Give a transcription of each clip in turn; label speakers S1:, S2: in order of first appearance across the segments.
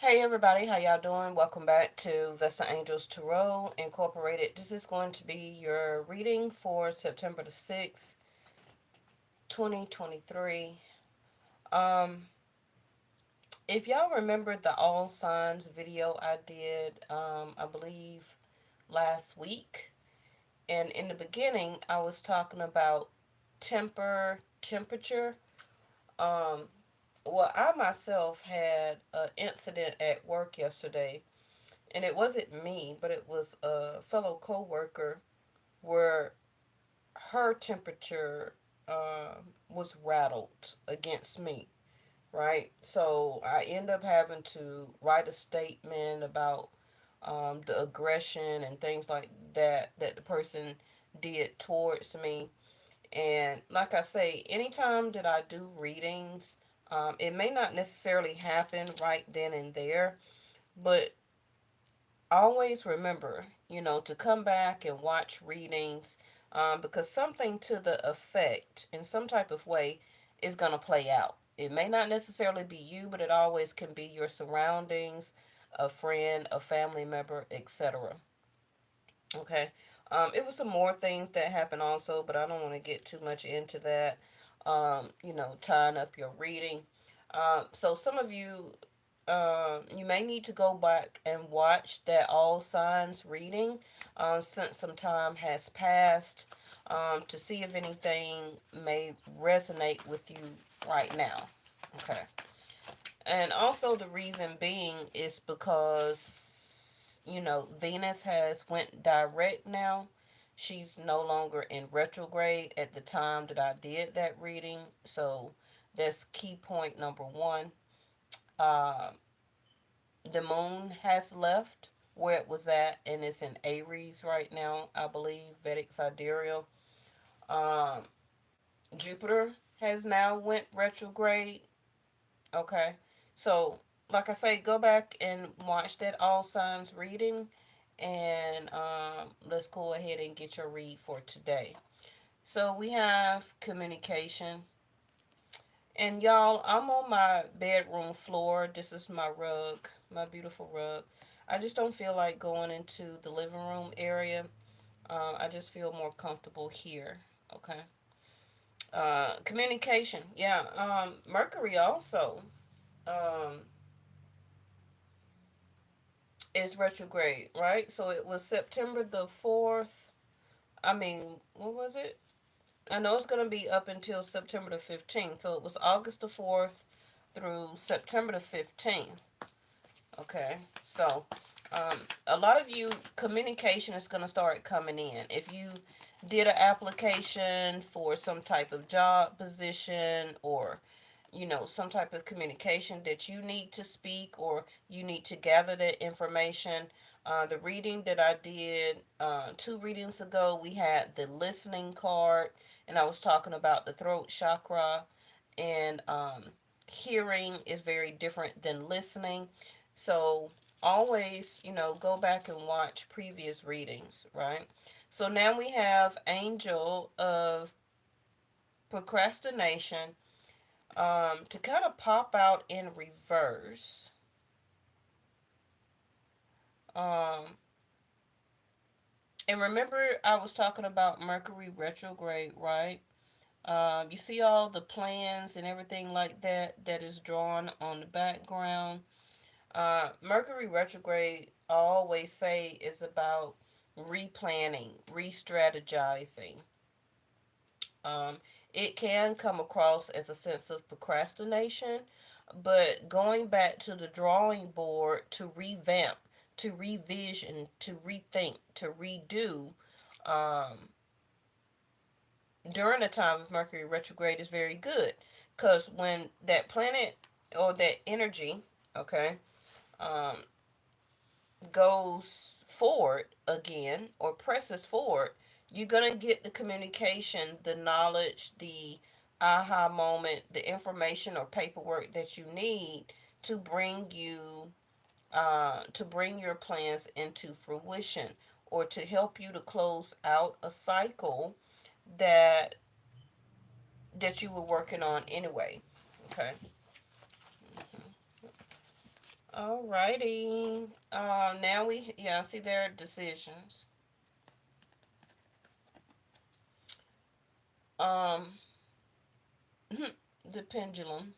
S1: Hey everybody, how y'all doing? Welcome back to Vesta Angels Tarot Incorporated. This is going to be your reading for September the 6th, 2023. Um, if y'all remember the All Signs video I did, I believe last week, and in the beginning I was talking about temperature. Um, well, I myself had an incident at work yesterday, and it wasn't me, but it was a fellow coworker where her temperature was rattled against me, right? So I end up having to write a statement about the aggression and things like that the person did towards me. And like I say, anytime that I do readings, it may not necessarily happen right then and there, but always remember, to come back and watch readings, because something to the effect in some type of way is going to play out. It may not necessarily be you, but it always can be your surroundings, a friend, a family member, etc. Okay. It was some more things that happened also, but I don't want to get too much into that. Tying up your reading. So some of you, you may need to go back and watch that all signs reading, since some time has passed, to see if anything may resonate with you right now. Okay. And also the reason being is because, Venus has went direct now. She's no longer in retrograde at the time that I did that reading. So that's key point number one. Uh, the moon has left where it was at, and it's in Aries right now, I believe, Vedic Sidereal. Um, Jupiter has now went retrograde. Okay. So, like I say, go back and watch that all signs reading, and let's go ahead and get your read for today. So we have communication. And y'all, I'm on my bedroom floor. This is my rug, my beautiful rug. I just don't feel like going into the living room area. I just feel more comfortable here. Okay. Communication. Yeah. Mercury also um, is retrograde, right? So it was September the 4th. I mean, what was it? I know it's going to be up until September the 15th. So it was August the 4th through September the 15th. Okay. So a lot of you, communication is going to start coming in. If you did an application for some type of job position, or some type of communication that you need to speak, or you need to gather that information. The reading that I did 2 readings ago, we had the listening card, and I was talking about the throat chakra, and hearing is very different than listening. So always, go back and watch previous readings, right? So now we have Angel of Procrastination, to kind of pop out in reverse. Um, and remember, I was talking about Mercury retrograde, right? You see all the plans and everything like that is drawn on the background. Mercury retrograde, I always say, is about replanning, re strategizing. Um, it can come across as a sense of procrastination, but going back to the drawing board to revamp, to revision, to rethink, to redo, um, during the time of Mercury retrograde is very good. Because when that planet or that energy, okay, um, goes forward again or presses forward, you're going to get the communication, the knowledge, the aha moment, the information or paperwork that you need to bring you, to bring your plans into fruition, or to help you to close out a cycle that you were working on anyway. Okay. Alrighty. Now we, yeah, see there are decisions. Um, the pendulum.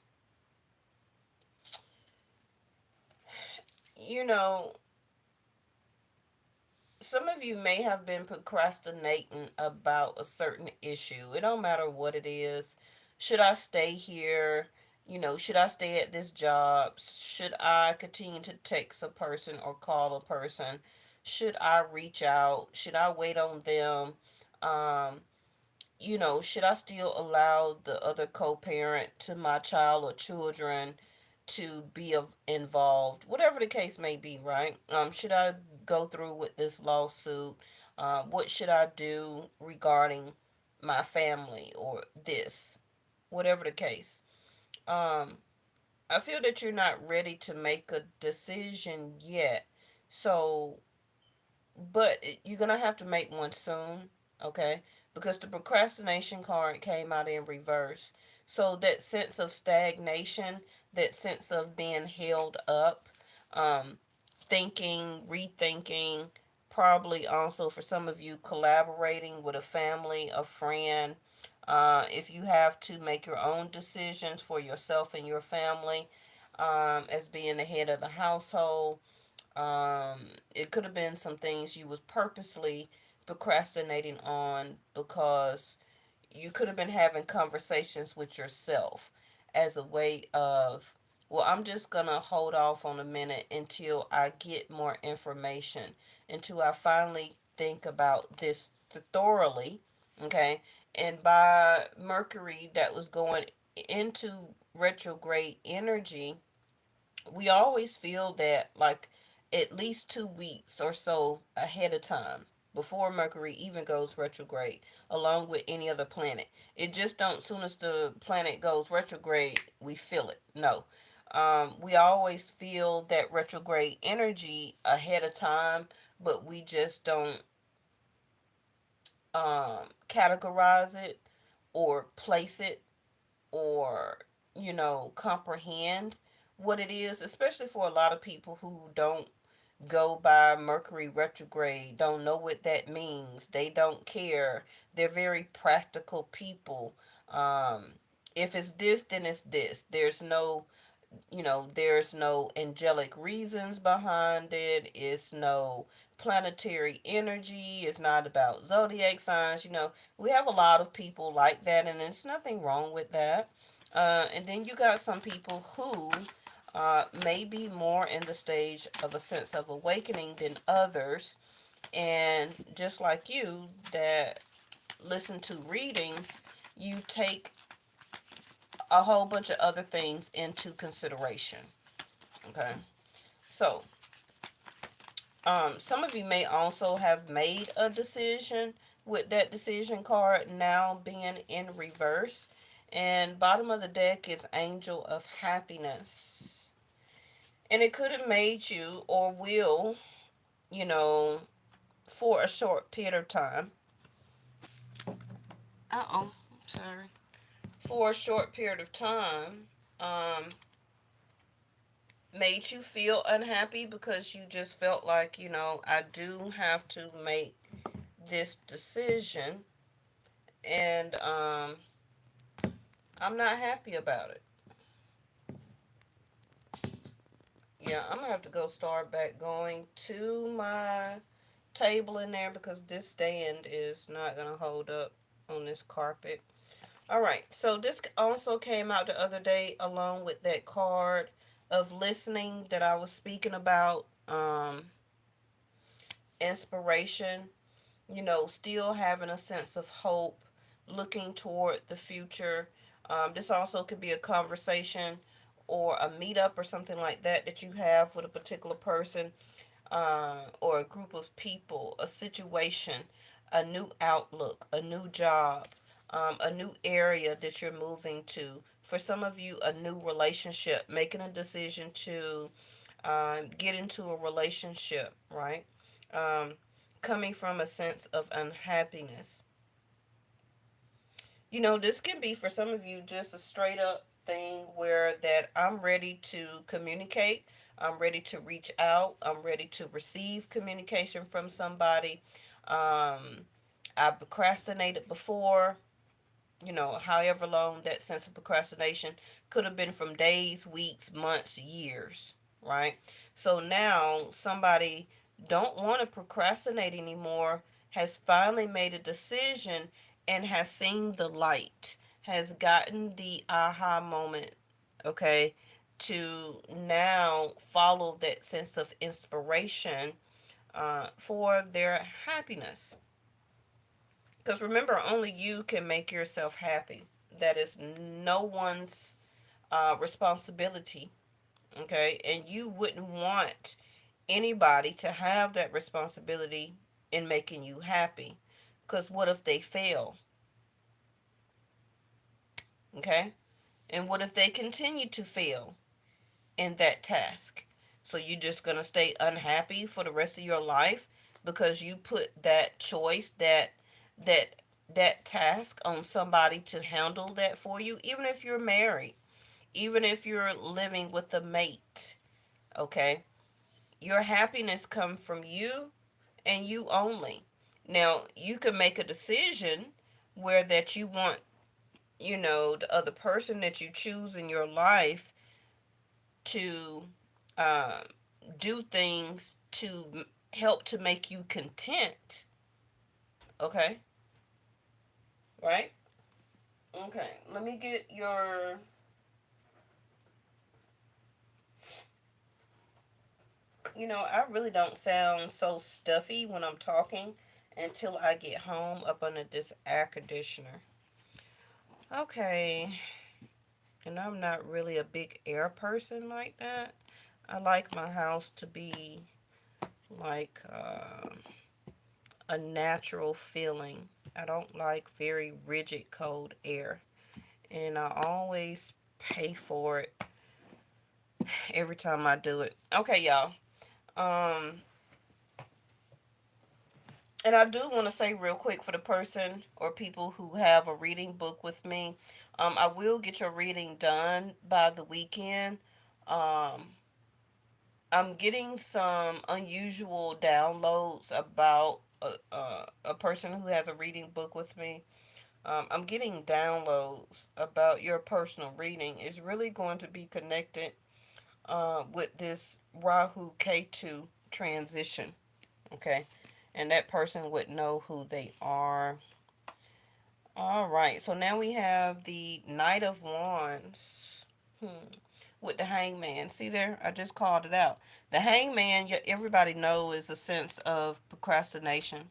S1: You know, some of you may have been procrastinating about a certain issue. It don't matter what it is. Should I stay here? Should I stay at this job? Should I continue to text a person or call a person? Should I reach out? Should I wait on them? Um, should I still allow the other co-parent to my child or children to be involved, whatever the case may be, right? Should I go through with this lawsuit? What should I do regarding my family or this, whatever the case? Um, I feel that you're not ready to make a decision yet. So but you're gonna have to make one soon, okay? Because the procrastination card came out in reverse. So that sense of stagnation, that sense of being held up, um, thinking, rethinking, probably also for some of you collaborating with a family, a friend. If you have to make your own decisions for yourself and your family, as being the head of the household, it could have been some things you was purposely procrastinating on because you could have been having conversations with yourself as a way of, well, I'm just gonna hold off on a minute until I get more information, until I finally think about this thoroughly, okay? And by Mercury that was going into retrograde energy, we always feel that like at least 2 weeks or so ahead of time before Mercury even goes retrograde, along with any other planet. It just don't, soon as the planet goes retrograde, we feel it. No. We always feel that retrograde energy ahead of time, but we just don't categorize it or place it or comprehend what it is, especially for a lot of people who don't go by Mercury retrograde, don't know what that means, they don't care, they're very practical people. If it's this, then it's this. There's no angelic reasons behind it. It's no planetary energy. It's not about zodiac signs. We have a lot of people like that, and there's nothing wrong with that. And then you got some people who may be more in the stage of a sense of awakening than others. And just like you, that listen to readings, you take a whole bunch of other things into consideration. Okay. So, some of you may also have made a decision with that decision card now being in reverse. And bottom of the deck is Angel of Happiness. And it could have made you or will, you know, for a short period of time. Sorry. For a short period of time, um, made you feel unhappy because you just felt like, I do have to make this decision, and I'm not happy about it. Yeah, I'm gonna have to go start back going to my table in there because this stand is not gonna hold up on this carpet. All right, so this also came out the other day along with that card of listening that I was speaking about. Inspiration, still having a sense of hope, looking toward the future. This also could be a conversation or a meetup or something like that that you have with a particular person, or a group of people, a situation, a new outlook, a new job, a new area that you're moving to. For some of you, a new relationship, making a decision to get into a relationship, right? Um, Coming from a sense of unhappiness. This can be for some of you just a straight up thing where that I'm ready to communicate. I'm ready to reach out. I'm ready to receive communication from somebody. Um, I procrastinated before, however long that sense of procrastination could have been, from days, weeks, months, years, right? So now somebody don't want to procrastinate anymore, has finally made a decision and has seen the light, has gotten the aha moment, okay, to now follow that sense of inspiration for their happiness. Because remember, only you can make yourself happy. That is no one's responsibility. Okay. And you wouldn't want anybody to have that responsibility in making you happy. Because what if they fail? Okay. And what if they continue to fail in that task? So you're just going to stay unhappy for the rest of your life because you put that choice, that that task on somebody to handle that for you, even if you're married, even if you're living with a mate, okay? Your happiness comes from you and you only. Now, you can make a decision where that you want, the other person that you choose in your life to uh, do things to help to make you content, okay? Right? Okay, let me get your. I really don't sound so stuffy when I'm talking until I get home up under this air conditioner. Okay, and I'm not really a big air person like that. I like my house to be like a natural feeling. I don't like very rigid cold air. And I always pay for it every time I do it. Okay, y'all. Um, and I do want to say real quick, for the person or people who have a reading book with me, I will get your reading done by the weekend. Um, I'm getting some unusual downloads about a person who has a reading book with me. I'm getting downloads about your personal reading. It's really going to be connected with this Rahu K2 transition. Okay. And that person would know who they are. All right. So now we have the Knight of Wands. With the Hangman. See there? I just called it out. The Hangman, everybody know, is a sense of procrastination,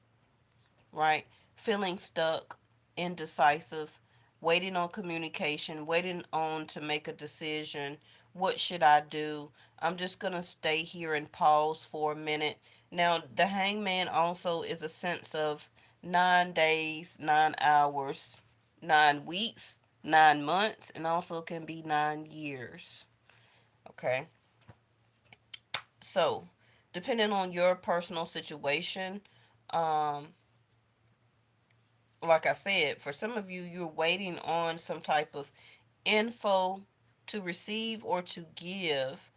S1: right? Feeling stuck, indecisive, waiting on communication, waiting on to make a decision. What should I do? I'm just going to stay here and pause for a minute. Now, the hangman also is a sense of 9 days, 9 hours, 9 weeks, 9 months, and also can be 9 years. Okay. So, depending on your personal situation, um, like I said, for some of you, you're waiting on some type of info to receive or to give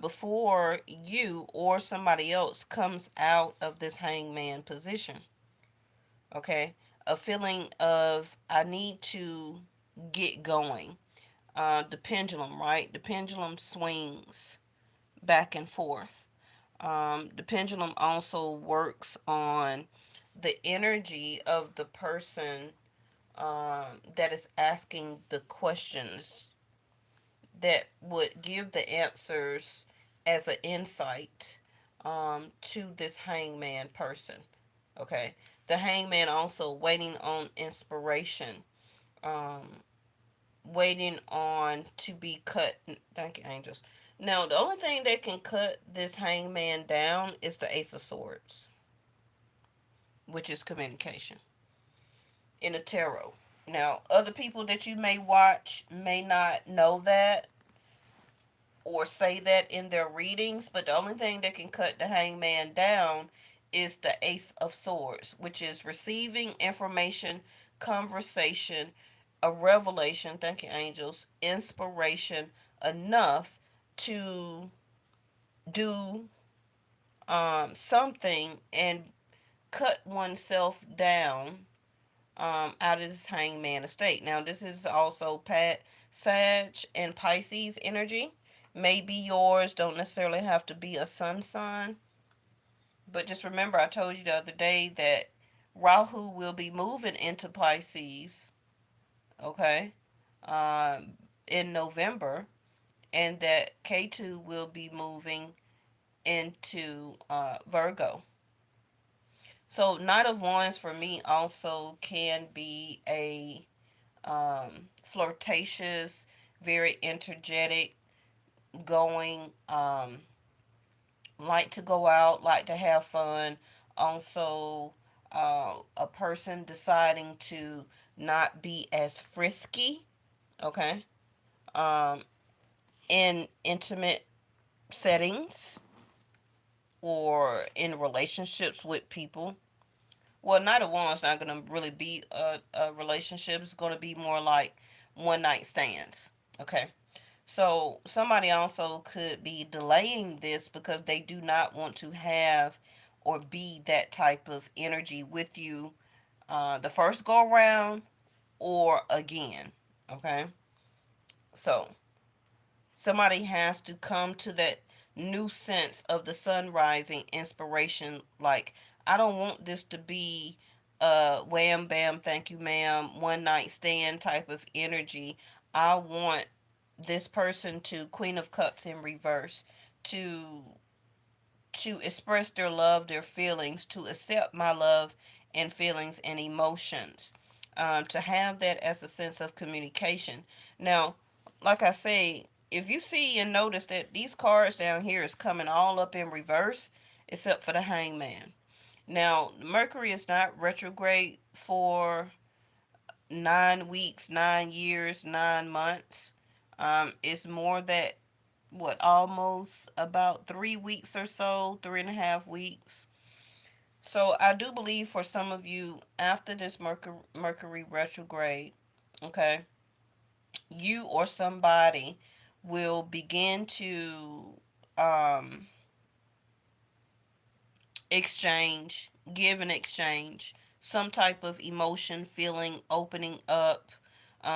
S1: before you or somebody else comes out of this hangman position. Okay? A feeling of, I need to get going. The pendulum, right? The pendulum swings back and forth. The pendulum also works on the energy of the person that is asking the questions that would give the answers as an insight to this hangman person. Okay. The hangman also waiting on inspiration, um, waiting on to be cut. Thank you, angels. Now, the only thing that can cut this hangman down is the Ace of Swords, which is communication in the tarot. Now, other people that you may watch may not know that or say that in their readings, but the only thing that can cut the hangman down is the Ace of Swords, which is receiving information, conversation, a revelation, thank you, angels, inspiration enough to do something and cut oneself down out of this hangman estate. Now, this is also Sag and Pisces energy. Maybe yours don't necessarily have to be a sun sign, but just remember, I told you the other day that Rahu will be moving into Pisces, okay, in November, and that K2 will be moving into Virgo. So, Knight of Wands for me also can be a flirtatious, very energetic, going, like to go out, like to have fun. Also, a person deciding to not be as frisky, okay, um, in intimate settings or in relationships with people. Well, Knight of Wands not going to really be a relationship. It's going to be more like one night stands, okay? So somebody also could be delaying this because they do not want to have or be that type of energy with you the first go around or again. Okay. So somebody has to come to that new sense of the sun rising inspiration. Like, I don't want this to be wham bam, thank you, ma'am, one night stand type of energy. I want this person to Queen of Cups in reverse to express their love, their feelings, to accept my love and feelings and emotions, to have that as a sense of communication. Now, like I say, if you see and notice that these cards down here is coming all up in reverse, except for the Hangman. Now, Mercury is not retrograde for 9 weeks, 9 years, 9 months. It's more that what, almost about 3 weeks or so, 3.5 weeks. So I do believe for some of you after this Mercury retrograde, okay, you or somebody will begin to um exchange, give and exchange some type of emotion, feeling, opening up,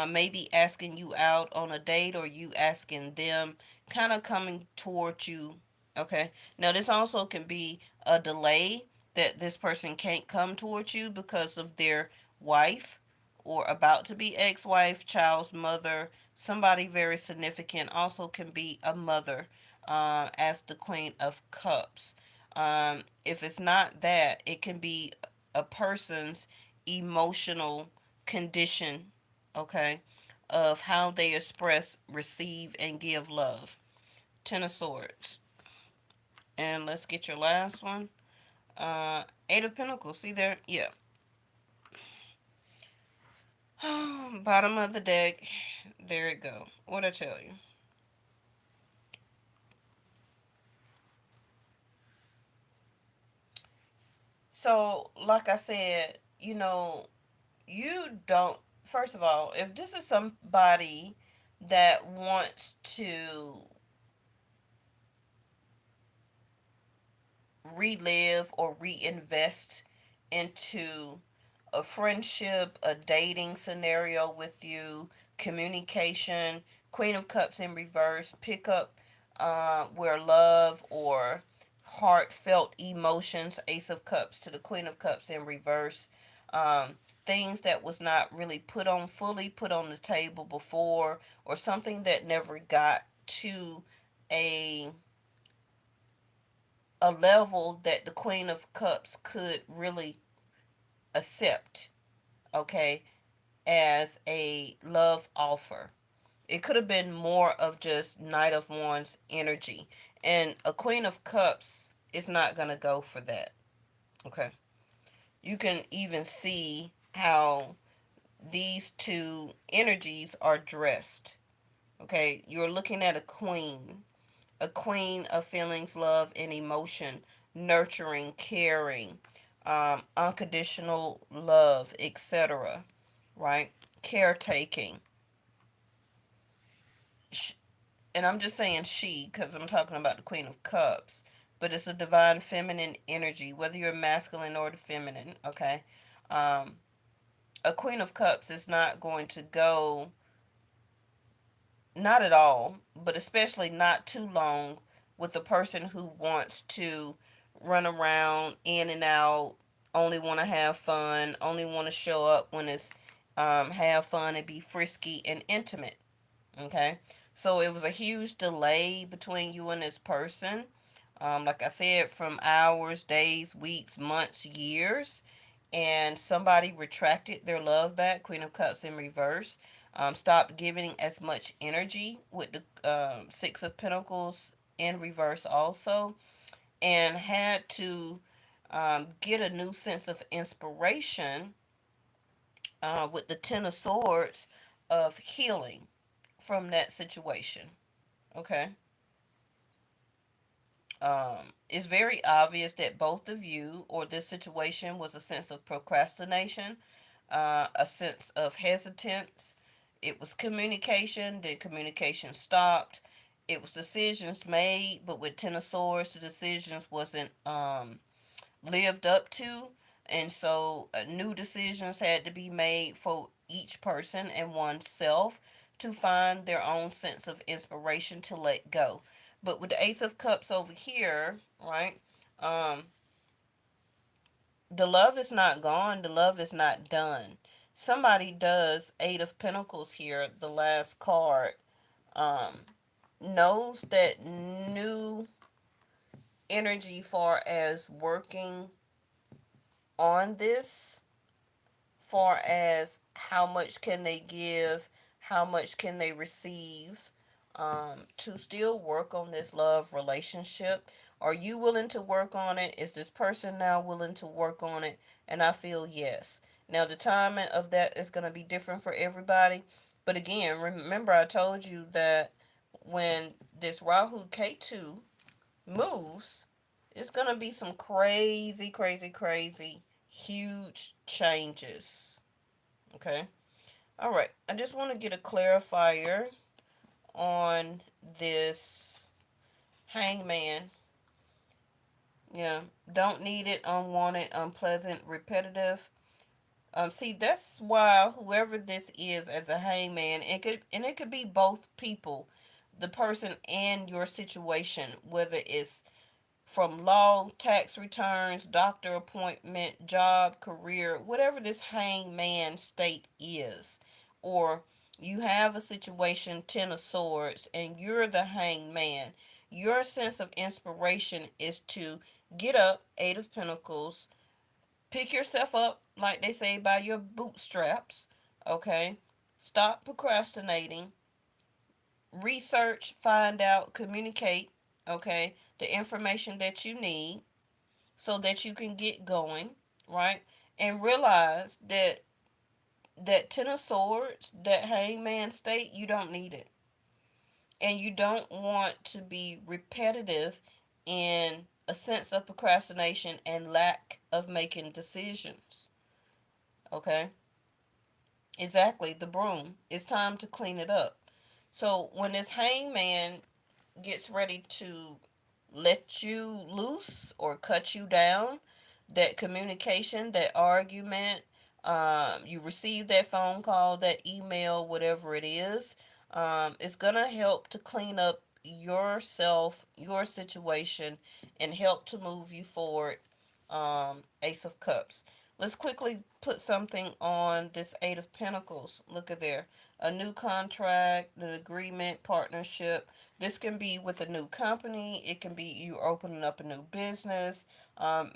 S1: maybe asking you out on a date or you asking them, kind of coming towards you. Okay. Now, this also can be a delay that this person can't come towards you because of their wife or about to be ex wife, child's mother, somebody very significant, also can be a mother as the Queen of Cups. If it's not that, it can be a person's emotional condition, okay, of how they express, receive, and give love. Ten of Swords. And let's get your last one. Eight of Pentacles. See there? Yeah. Bottom of the deck. There it go. What I tell you. So, like I said, you don't, first of all, if this is somebody that wants to relive or reinvest into a friendship, a dating scenario with you, communication, Queen of Cups in reverse, pick up where love or heartfelt emotions, Ace of Cups to the Queen of Cups in reverse. Um, Things that was not really fully put on the table before, or something that never got to a a level that the Queen of Cups could really accept, okay, as a love offer. It could have been more of just Knight of Wands energy. And a Queen of Cups is not going to go for that, okay? You can even see how these two energies are dressed, okay? You're looking at a queen of feelings, love, and emotion, nurturing, caring, unconditional love, etc. Right? Caretaking. and I'm just saying she because I'm talking about the Queen of Cups, but it's a divine feminine energy, whether you're masculine or the feminine, okay? Um, a Queen of Cups is not going to go, not at all, but especially not too long with the person who wants to run around in and out, only want to have fun, only want to show up when it's have fun and be frisky and intimate. Okay. So it was a huge delay between you and this person. Like I said, from hours, days, weeks, months, years. And somebody retracted their love back, Queen of Cups in reverse. Stopped giving as much energy with the Six of Pentacles in reverse also. And had to get a new sense of inspiration with the Ten of Swords of healing from that situation. Okay. It's very obvious that both of you or this situation was a sense of procrastination, a sense of hesitance. It was communication. The communication stopped. It was decisions made, but with Ten of Swords, the decisions wasn't lived up to. And so new decisions had to be made for each person and oneself to find their own sense of inspiration to let go. But with the Ace of Cups over here, right? Um, the love is not gone, the love is not done. Somebody does Eight of Pentacles here, the last card, um, knows that new energy far as working on this, far as how much can they give, how much can they receive, to still work on this love relationship. Are you willing to work on it? Is this person now willing to work on it? And I feel yes. Now the timing of that is going to be different for everybody, but again, remember I told you that when this Rahu K2 moves, it's going to be some crazy, crazy, crazy, huge changes. Okay. All right. I just want to get a clarifier on this hangman. Yeah. Don't need it, unwanted, unpleasant, repetitive. See, that's why whoever this is as a hangman, it could be both people, the person and your situation, whether it's from law, tax returns, doctor appointment, job, career, whatever this hangman state is, or you have a situation, Ten of Swords, and you're the hangman, your sense of inspiration is to get up, Eight of Pentacles, pick yourself up, like they say, by your bootstraps, okay? Stop procrastinating, research, find out, communicate, okay, the information that you need so that you can get going, right? And realize that that Ten of Swords, that hangman state, you don't need it. And you don't want to be repetitive in a sense of procrastination and lack of making decisions. Okay? Exactly, the broom. It's time to clean it up. So when this hangman gets ready to let you loose or cut you down, that communication, that argument, you receive that phone call, that email, whatever it is, it's going to help to clean up yourself, your situation, and help to move you forward. Ace of Cups. Let's quickly put something on this Eight of Pentacles. Look at there. A new contract, an agreement, partnership. This can be with a new company. It can be you opening up a new business,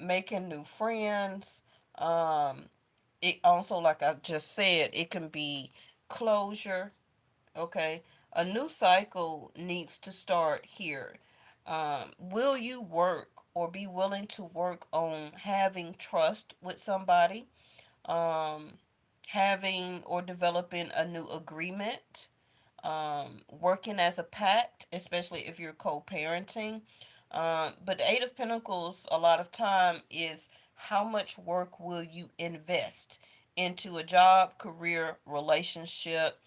S1: making new friends. Um, it also, like I just said, it can be closure. Okay. A new cycle needs to start here. Will you work or be willing to work on having trust with somebody? Um, Having or developing a new agreement, working as a pact, especially if you're co-parenting. But the Eight of Pentacles, a lot of time, is how much work will you invest into a job, career, relationship,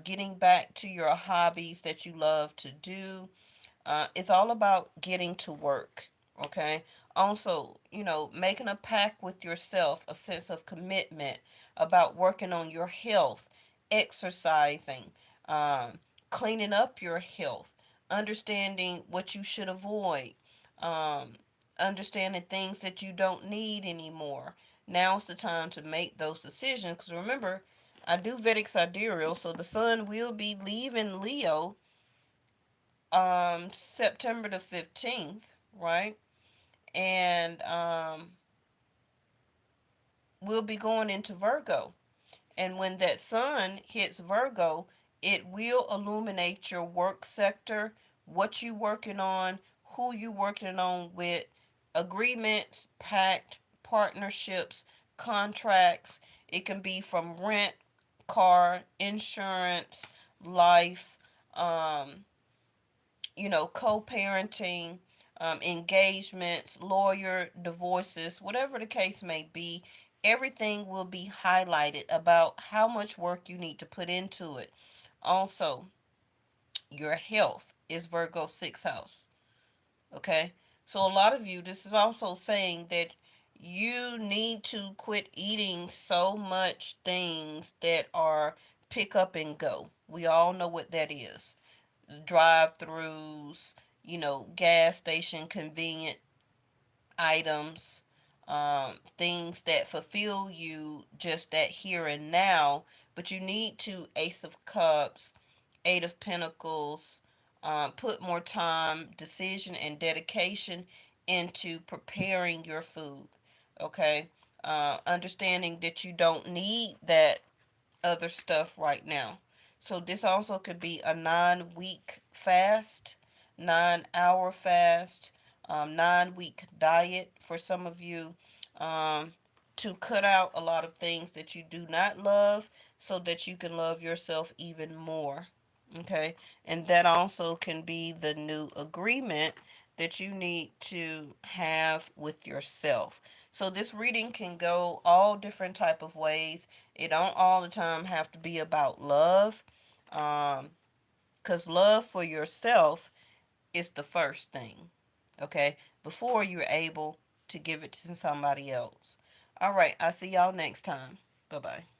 S1: getting back to your hobbies that you love to do. It's all about getting to work. Okay. Also, making a pact with yourself, a sense of commitment about working on your health, exercising, um, cleaning up your health, understanding what you should avoid, um, understanding things that you don't need anymore. Now's the time to make those decisions. Because remember, I do Vedic sidereal, so the sun will be leaving Leo September the 15th, right? And we'll be going into Virgo. And when that sun hits Virgo, it will illuminate your work sector, what you working on, who you working on with, agreements, pact, partnerships, contracts. It can be from rent, car, insurance, life, um, co-parenting, engagements, lawyer, divorces, whatever the case may be, everything will be highlighted about how much work you need to put into it. Also, your health is Virgo 6th house. Okay? So a lot of you, this is also saying that you need to quit eating so much things that are pick up and go. We all know what that is. Drive-throughs, gas station convenient items, things that fulfill you just that here and now, but you need to Ace of Cups, Eight of Pentacles, put more time, decision, and dedication into preparing your food. Okay, understanding that you don't need that other stuff right now. So this also could be a 9 week fast, 9 hour fast, 9 week diet for some of you, um, to cut out a lot of things that you do not love so that you can love yourself even more. Okay, and that also can be the new agreement that you need to have with yourself. So this reading can go all different type of ways. It don't all the time have to be about love, um, because love for yourself is the first thing, okay? Before you're able to give it to somebody else. All right, I'll see y'all next time. Bye bye.